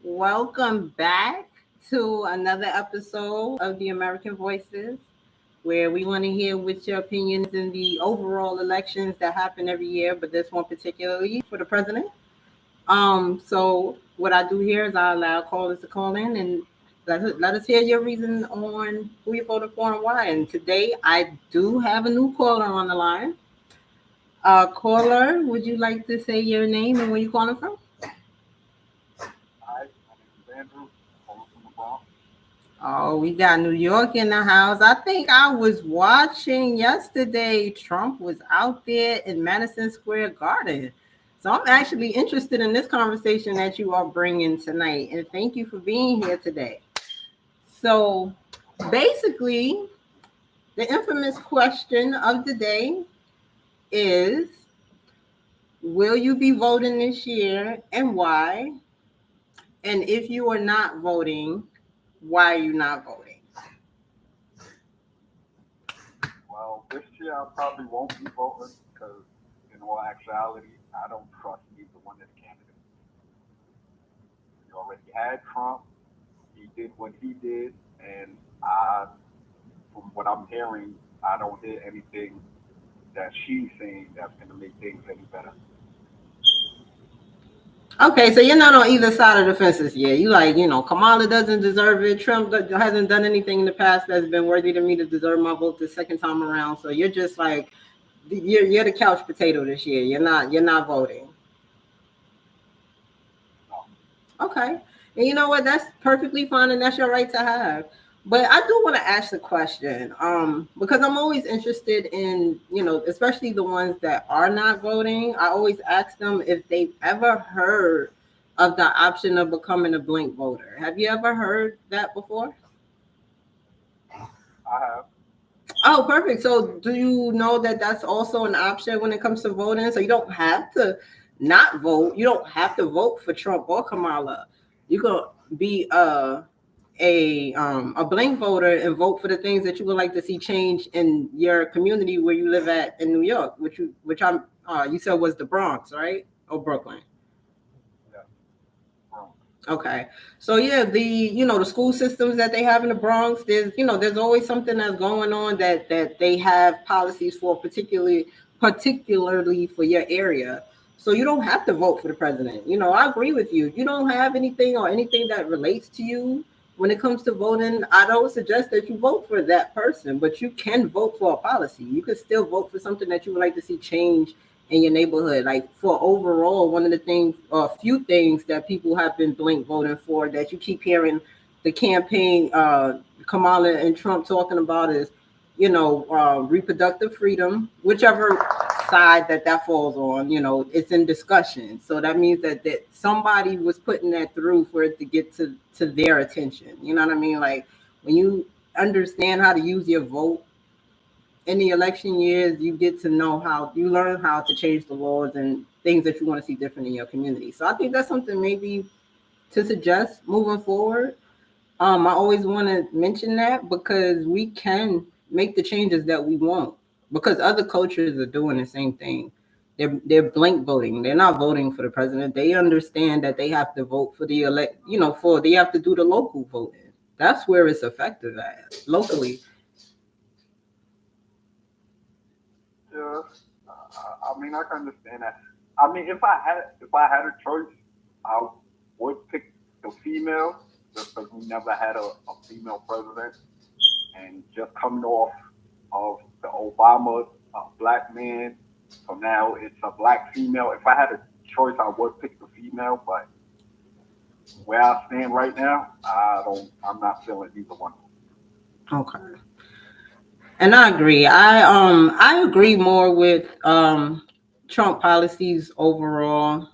Welcome back to another episode of the American Voices, where we want to hear what your opinion is in the overall elections that happen every year, but this one particularly for the president. So what I do here is I allow callers to call in and let us hear your reason on who you voted for and why. And today I do have a new caller on the line. Caller, would you like to say your name and where you calling from? Hi, my name is Andrew. I'm calling from the Bronx. Oh, we got New York in the house. I think I was watching yesterday. Trump was out there in Madison Square Garden. So I'm actually interested in this conversation that you are bringing tonight. And thank you for being here today. So basically, the infamous question of the day is, will you be voting this year and why? And if you are not voting, why are you not voting? Well, this year I probably won't be voting because, in all actuality, I don't trust neither one of the candidates. We already had Trump. He did what he did, and from what I'm hearing, I don't hear anything that she's saying that's going to make things any better. Okay, so you're not on either side of the fences yet. You like, Kamala doesn't deserve it. Trump hasn't done anything in the past that's been worthy to me to deserve my vote the second time around. So you're just like, you're the couch potato this year. You're not voting. No. Okay, and you know what? That's perfectly fine, and that's your right to have. But I do want to ask the question, because I'm always interested in, especially the ones that are not voting. I always ask them if they've ever heard of the option of becoming a blank voter. Have you ever heard that before? I have. Oh, perfect. So, do you know that that's also an option when it comes to voting? So you don't have to not vote. You don't have to vote for Trump or Kamala. You can be a blank voter and vote for the things that you would like to see change in your community where you live at in New York, which I'm you said was the Bronx, right? Or Brooklyn. Yeah. Wrong. Okay. So yeah, the school systems that they have in the Bronx, there's always something that's going on that they have policies for, particularly for your area. So you don't have to vote for the president. I agree with you. If you don't have anything that relates to you when it comes to voting, I don't suggest that you vote for that person, but you can vote for a policy. You can still vote for something that you would like to see change in your neighborhood. Like for overall, one of the things, or a few things that people have been blank voting for that you keep hearing the campaign, Kamala and Trump talking about is, reproductive freedom, whichever side that falls on, it's in discussion. So that means that somebody was putting that through for it to get to their attention. You know what I mean? Like when you understand how to use your vote in the election years, you get to know how you learn how to change the laws and things that you want to see different in your community. So I think that's something maybe to suggest moving forward. I always want to mention that because we can make the changes that we want because other cultures are doing the same thing. They're blank voting. They're not voting for the president. They understand that they have to vote for the they have to do the local voting. That's where it's effective at locally. Yeah. I mean, I can understand that. I mean, if I had a choice, I would pick the female just because we never had a female president, and just coming off of the Obama black man, so now it's a black female. If I had a choice, I would pick the female, but where I stand right now, I'm not feeling either one. Okay. And I agree. I agree more with Trump policies overall.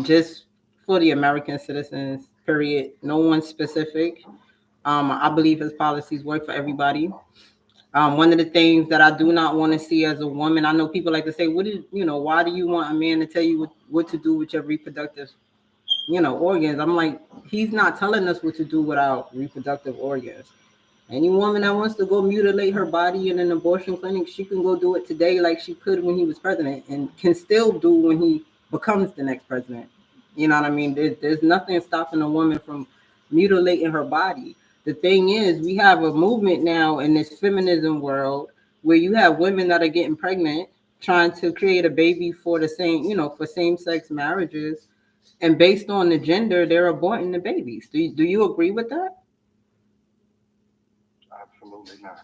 Just for the American citizens, period. No one specific. I believe his policies work for everybody. One of the things that I do not want to see as a woman, I know people like to say, why do you want a man to tell you what to do with your reproductive, organs? I'm like, he's not telling us what to do with our reproductive organs. Any woman that wants to go mutilate her body in an abortion clinic, she can go do it today like she could when he was president and can still do when he becomes the next president. You know what I mean? There's nothing stopping a woman from mutilating her body. The thing is, we have a movement now in this feminism world where you have women that are getting pregnant, trying to create a baby for the same, for same sex marriages, and based on the gender, they're aborting the babies. Do you agree with that? Absolutely not.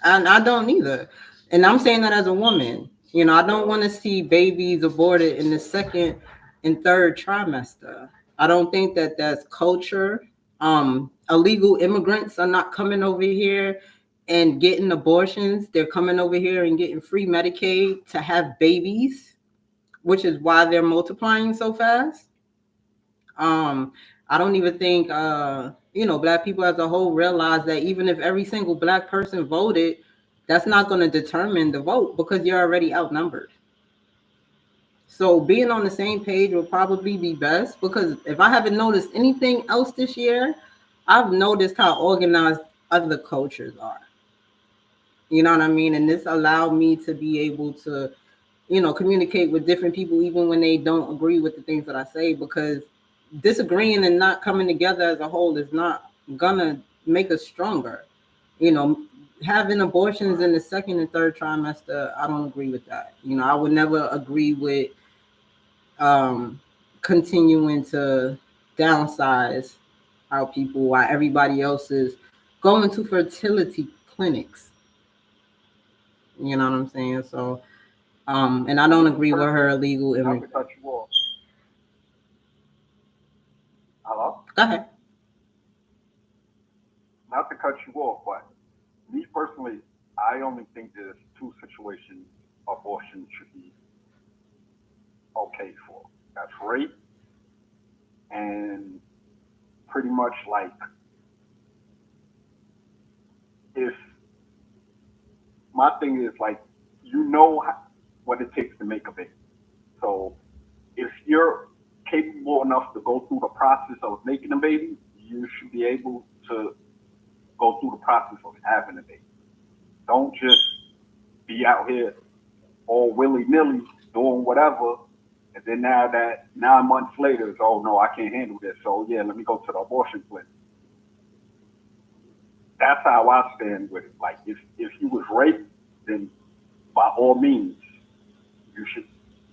And I don't either. And I'm saying that as a woman. I don't want to see babies aborted in the second and third trimester. I don't think that that's culture. Illegal immigrants are not coming over here and getting abortions. They're coming over here and getting free Medicaid to have babies, which is why they're multiplying so fast. Um, I don't even think black people as a whole realize that even if every single black person voted, that's not going to determine the vote because you're already outnumbered. So being on the same page will probably be best because if I haven't noticed anything else this year, I've noticed how organized other cultures are. You know what I mean? And this allowed me to be able to communicate with different people even when they don't agree with the things that I say, because disagreeing and not coming together as a whole is not gonna make us stronger. You know, having abortions in the second and third trimester, I don't agree with that. I would never agree with um continuing to downsize our people while everybody else is going to fertility clinics. You know what I'm saying? So and I don't agree with her illegal Not to immigrant. cut you off. Hello? Go ahead. Not to cut you off, but me personally, I only think there's two situations abortion should be okay for. That's rape and pretty much like if my thing is like what it takes to make a baby. So if you're capable enough to go through the process of making a baby, you should be able to go through the process of having a baby. Don't just be out here all willy nilly doing whatever, and then now that 9 months later, it's oh no, I can't handle this. So yeah, let me go to the abortion clinic. That's how I stand with it. Like if you was raped, then by all means you should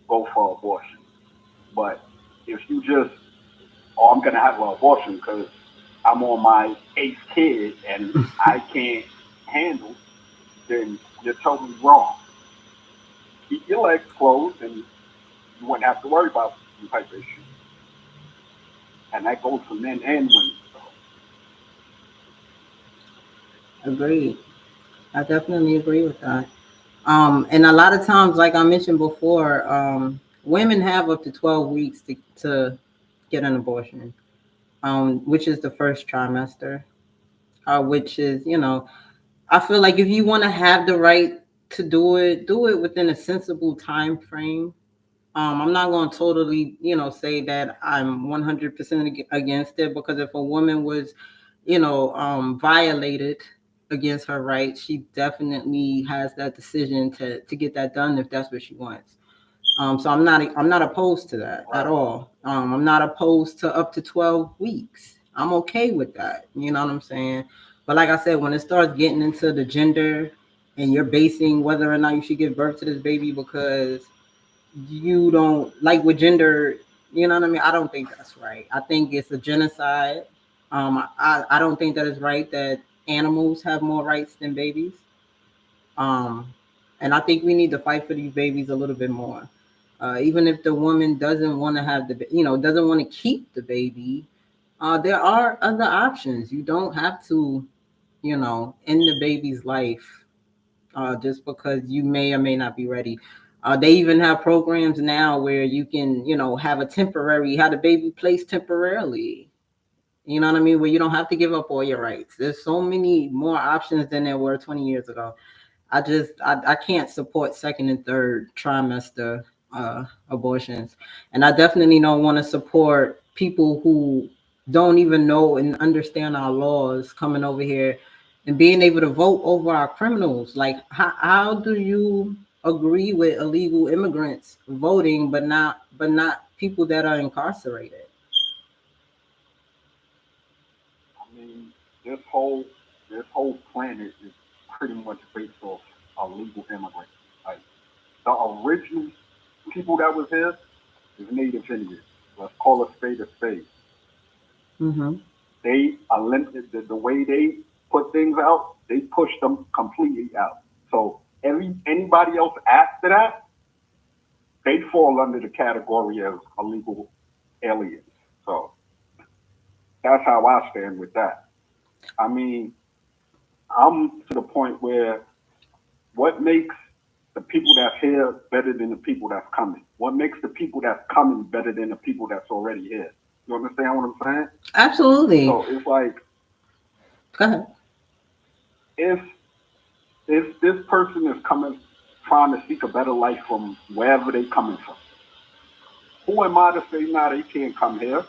go for abortion. But if you just oh I'm gonna have an abortion because I'm on my eighth kid and I can't handle, then you're totally wrong. Keep your legs closed and you wouldn't have to worry about some type of issue. And that goes for men and women. So Agreed. I definitely agree with that. And a lot of times, like I mentioned before, women have up to 12 weeks to get an abortion, which is the first trimester, which is, I feel like if you want to have the right to do it within a sensible time frame. I'm not going to totally, say that I'm 100% against it, because if a woman was, violated against her rights, she definitely has that decision to get that done if that's what she wants. So I'm not opposed to that at right. all. I'm not opposed to up to 12 weeks. I'm okay with that. You know what I'm saying? But like I said, when it starts getting into the gender and you're basing whether or not you should give birth to this baby because you don't like with gender, you know what I mean? I don't think that's right. I think it's a genocide. I don't think that it's right that animals have more rights than babies. Um, and I think we need to fight for these babies a little bit more. Even if the woman doesn't want to have doesn't want to keep the baby, there are other options. You don't have to, end the baby's life just because you may or may not be ready. They even have programs now where you can, have the baby placed temporarily. You know what I mean? Where you don't have to give up all your rights. There's so many more options than there were 20 years ago. I can't support second and third trimester abortions, and I definitely don't want to support people who don't even know and understand our laws coming over here and being able to vote over our criminals. Like how do you agree with illegal immigrants voting, but not people that are incarcerated. I mean, this whole this whole planet is pretty much based off illegal immigrants. Like the original people that was here is Native Indians. Let's call a spade a spade. Mm-hmm. They limited the way they put things out. They pushed them completely out. So anybody else after that, they fall under the category of illegal aliens. So that's how I stand with that. I mean, I'm to the point where what makes the people that's here better than the people that's coming? What makes the people that's coming better than the people that's already here? You understand what I'm saying? Absolutely. So it's like Go ahead. if if this person is coming trying to seek a better life from wherever they coming from, who am I to say nah they can't come here?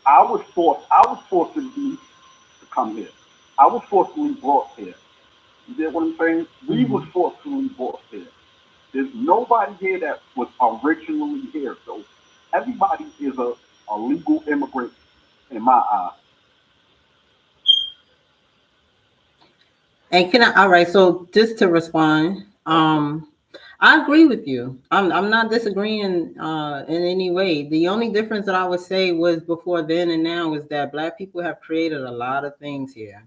I was forced to leave to come here. I was forcibly brought here. You get what I'm saying? We Mm-hmm. was forcibly brought here. There's nobody here that was originally here. So everybody is a legal immigrant in my eyes. And can I? All right. So just to respond, I agree with you. I'm not disagreeing in any way. The only difference that I would say was before then and now is that Black people have created a lot of things here.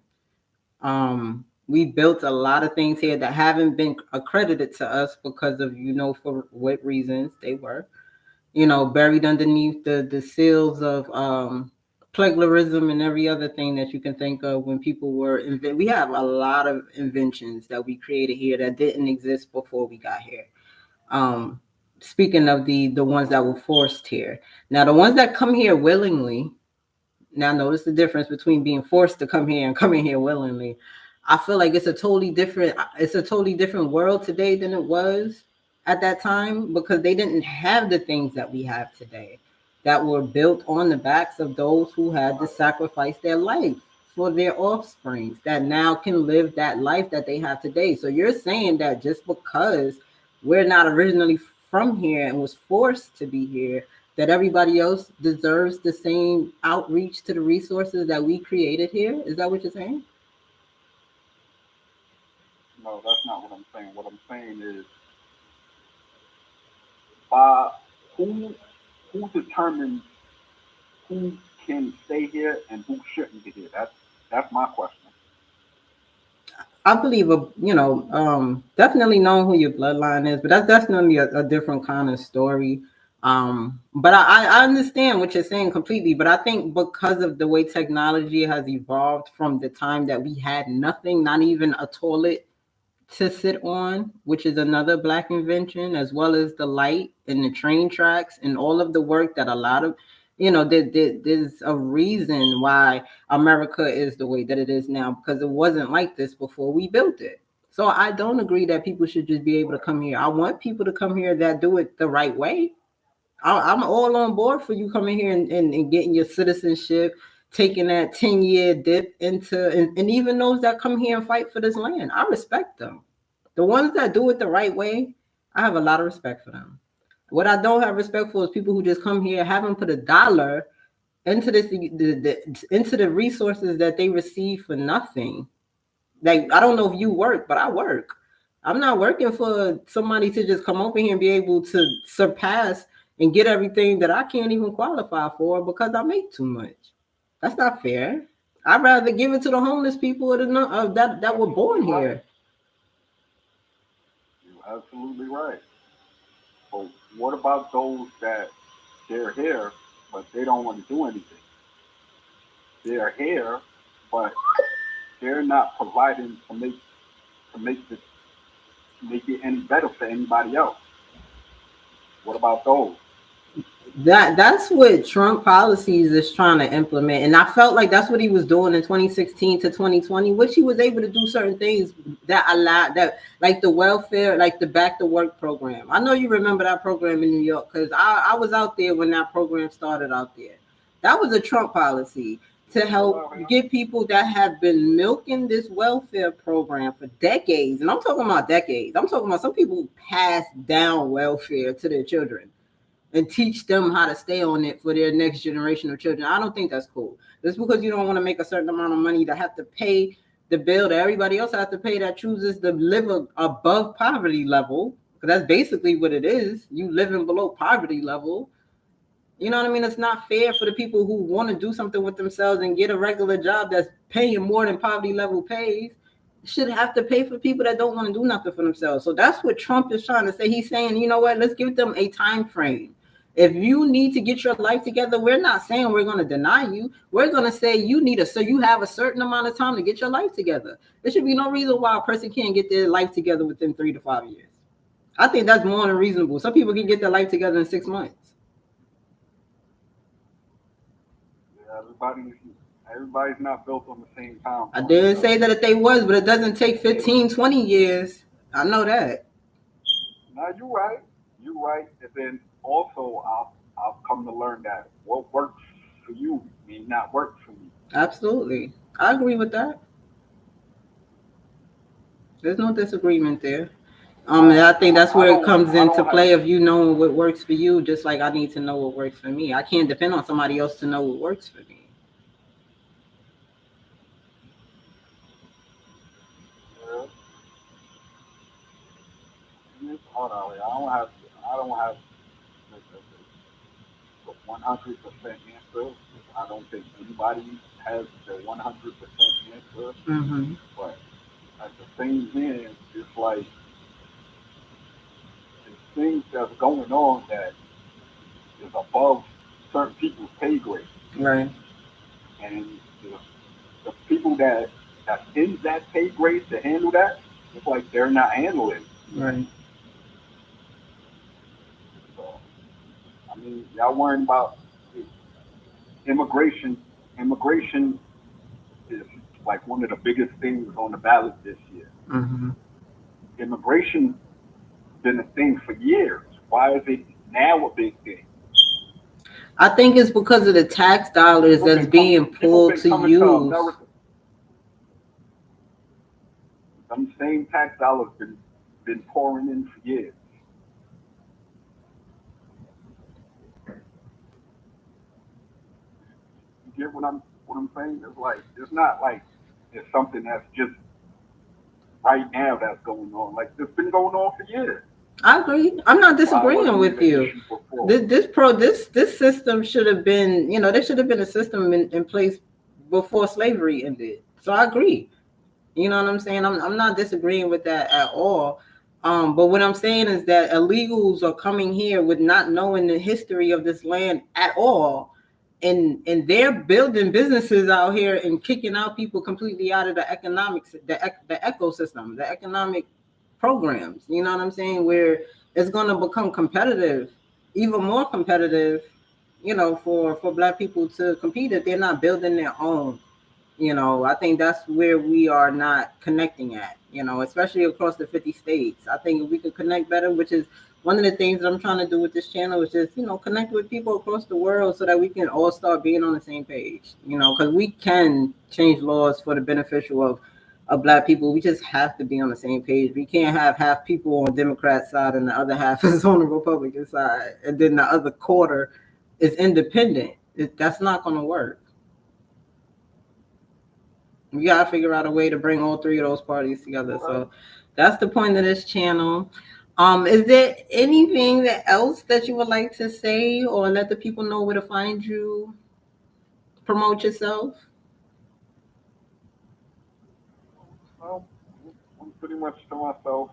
We built a lot of things here that haven't been accredited to us because of for what reasons they were buried underneath the seals of plagiarism and every other thing that you can think of when people were we have a lot of inventions that we created here that didn't exist before we got here. um Speaking of the ones that were forced here, now the ones that come here willingly. Now notice the difference between being forced to come here and coming here willingly. I feel like it's a totally different world today than it was at that time, because they didn't have the things that we have today that were built on the backs of those who had to sacrifice their life for their offsprings that now can live that life that they have today. So you're saying that just because we're not originally from here and was forced to be here, that everybody else deserves the same outreach to the resources that we created here? Is that what you're saying? No, that's not what I'm saying. What I'm saying is uh, who who determines who can stay here and who shouldn't be here? That's my question. I believe, definitely knowing who your bloodline is, but that's definitely a different kind of story. But I understand what you're saying completely. But I think because of the way technology has evolved from the time that we had nothing, not even a toilet to sit on, which is another Black invention, as well as the light and the train tracks and all of the work that a lot of, there's a reason why America is the way that it is now, because it wasn't like this before we built it. So I don't agree that people should just be able to come here. I want people to come here that do it the right way. I'm all on board for you coming here and getting your citizenship, taking that 10-year dip into, and even those that come here and fight for this land. I respect them. The ones that do it the right way, I have a lot of respect for them. What I don't have respect for is people who just come here, haven't put a dollar into into the resources that they receive for nothing. Like, I don't know if you work, but I work. I'm not working for somebody to just come over here and be able to surpass and get everything that I can't even qualify for because I make too much. That's not fair. I'd rather give it to the homeless people that were born Absolutely right. here. You're absolutely right. But what about those that they're here but they don't want to do anything? They're here, but they're not providing to make it any better for anybody else. What about those? That's what Trump policies is trying to implement, and I felt like that's what he was doing in 2016 to 2020, which he was able to do certain things that allowed that, like the welfare, like the back to work program. I know you remember that program in New York because I was out there when that program started out there. That was a Trump policy to help get people that have been milking this welfare program for decades. And I'm talking about decades. I'm talking about some people pass down welfare to their children and teach them how to stay on it for their next generation of children. I don't think that's cool. Just because you don't want to make a certain amount of money to have to pay the bill that everybody else has to pay that chooses to live above poverty level, because that's basically what it is. You living below poverty level. You know what I mean? It's not fair for the people who want to do something with themselves and get a regular job that's paying more than poverty level pays. Should have to pay for people that don't want to do nothing for themselves. So that's what Trump is trying to say. He's saying, you know what? Let's give them a time frame. If you need to get your life together, we're not saying we're going to deny you. We're going to say so you have a certain amount of time to get your life together. There should be no reason why a person can't get their life together within 3 to 5 years. I think that's more than reasonable. Some people can get their life together in 6 months. Everybody's not built on the same time. I didn't say that if they was, but it doesn't take 15, 20 years. I know that. No, you're right. You're right. And then also, I've come to learn that what works for you may not work for me. Absolutely. I agree with that. There's no disagreement there. And I think that's where it comes into play of you knowing what works for you, just like I need to know what works for me. I can't depend on somebody else to know what works for me. It's hard out here. I don't have the 100% answer. I don't think anybody has the 100% answer. Mm-hmm. But at the same time, it's like there's things that's going on that is above certain people's pay grade. Right. And the people that's in that pay grade to handle that, it's like they're not handling it. Right. So, I mean, y'all worrying about immigration. Immigration is like one of the biggest things on the ballot this year. Mm-hmm. Immigration been a thing for years. Why is it now a big thing? I think it's because of the tax dollars that's being pulled to use. Some same tax dollars been pouring in for years. You get what I'm saying? It's not like it's something that's just right now that's going on. Like it's been going on for years. I agree. I'm not disagreeing with you. This system should have been, there should have been a system in place before slavery ended. So I agree. You know what I'm saying? I'm not disagreeing with that at all. But what I'm saying is that illegals are coming here with not knowing the history of this land at all. And they're building businesses out here and kicking out people completely out of the economics, the ecosystem, the economic programs. You know what I'm saying? Where it's going to become competitive, even more competitive, for Black people to compete if they're not building their own. I think that's where we are not connecting at, especially across the 50 states. I think if we could connect better, which is one of the things that I'm trying to do with this channel, is just, connect with people across the world so that we can all start being on the same page, because we can change laws for the beneficial of Black people. We just have to be on the same page. We can't have half people on Democrat side and the other half is on the Republican side, and then the other quarter is independent. That's not going to work. We got to figure out a way to bring all three of those parties together. So that's the point of this channel. Is there anything else that you would like to say or let the people know where to find you? Promote yourself? Well, I'm pretty much to myself.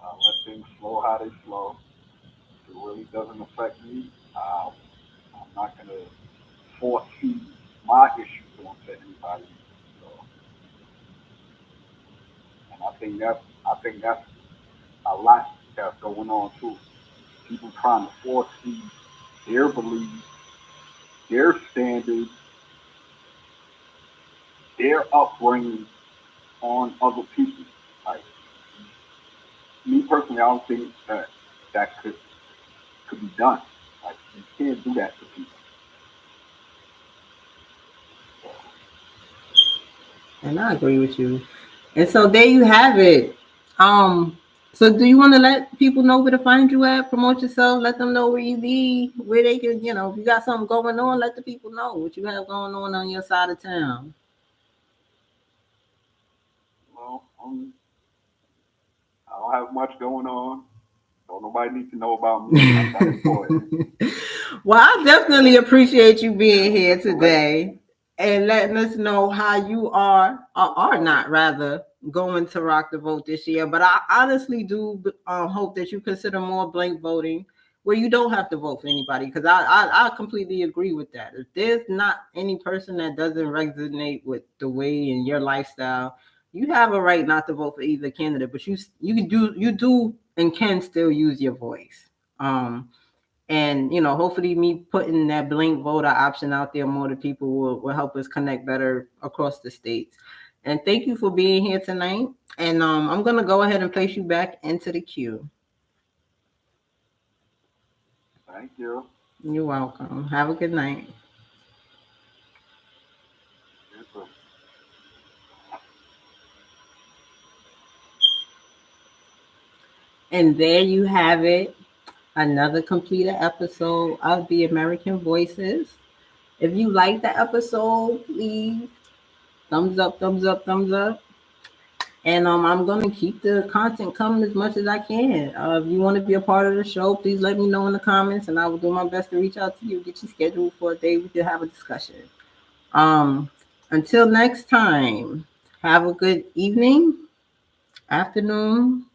I let things flow how they flow. It really doesn't affect me. I'm not going to force feed my issues onto anybody. So, and I think that's a lot that's going on too. People trying to force feed their beliefs, their standards, their upbringing on other people. Like me personally, I don't think that could be done. Like can't do that to people. And I agree with you. And so there you have it. So do you want to let people know where to find you at? Promote yourself. Let them know where you be, where they can, if you got something going on, let the people know what you have going on your side of town. Well, I don't have much going on. So nobody needs to know about me. I'm not important. Well, I definitely appreciate you being here today and letting us know how you are or are not rather going to rock the vote this year. But I honestly do hope that you consider more blank voting where you don't have to vote for anybody, because I completely agree with that. If there's not any person that doesn't resonate with the way and your lifestyle, you have a right not to vote for either candidate. But you do and can still use your voice. And hopefully me putting that blank voter option out there more to people will help us connect better across the states. And thank you for being here tonight. And I'm gonna go ahead and place you back into the queue. Thank you. You're welcome. Have a good night. You too. And there you have it. Another completed episode of the American Voices. If you like the episode, please thumbs up, thumbs up, thumbs up. And I'm going to keep the content coming as much as I can. If you want to be a part of the show, please let me know in the comments, and I will do my best to reach out to you, get you scheduled for a day we can have a discussion. Um, until next time, have a good evening, afternoon,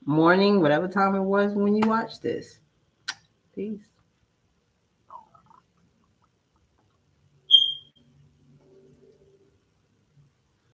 morning, whatever time it was when you watched this. Peace.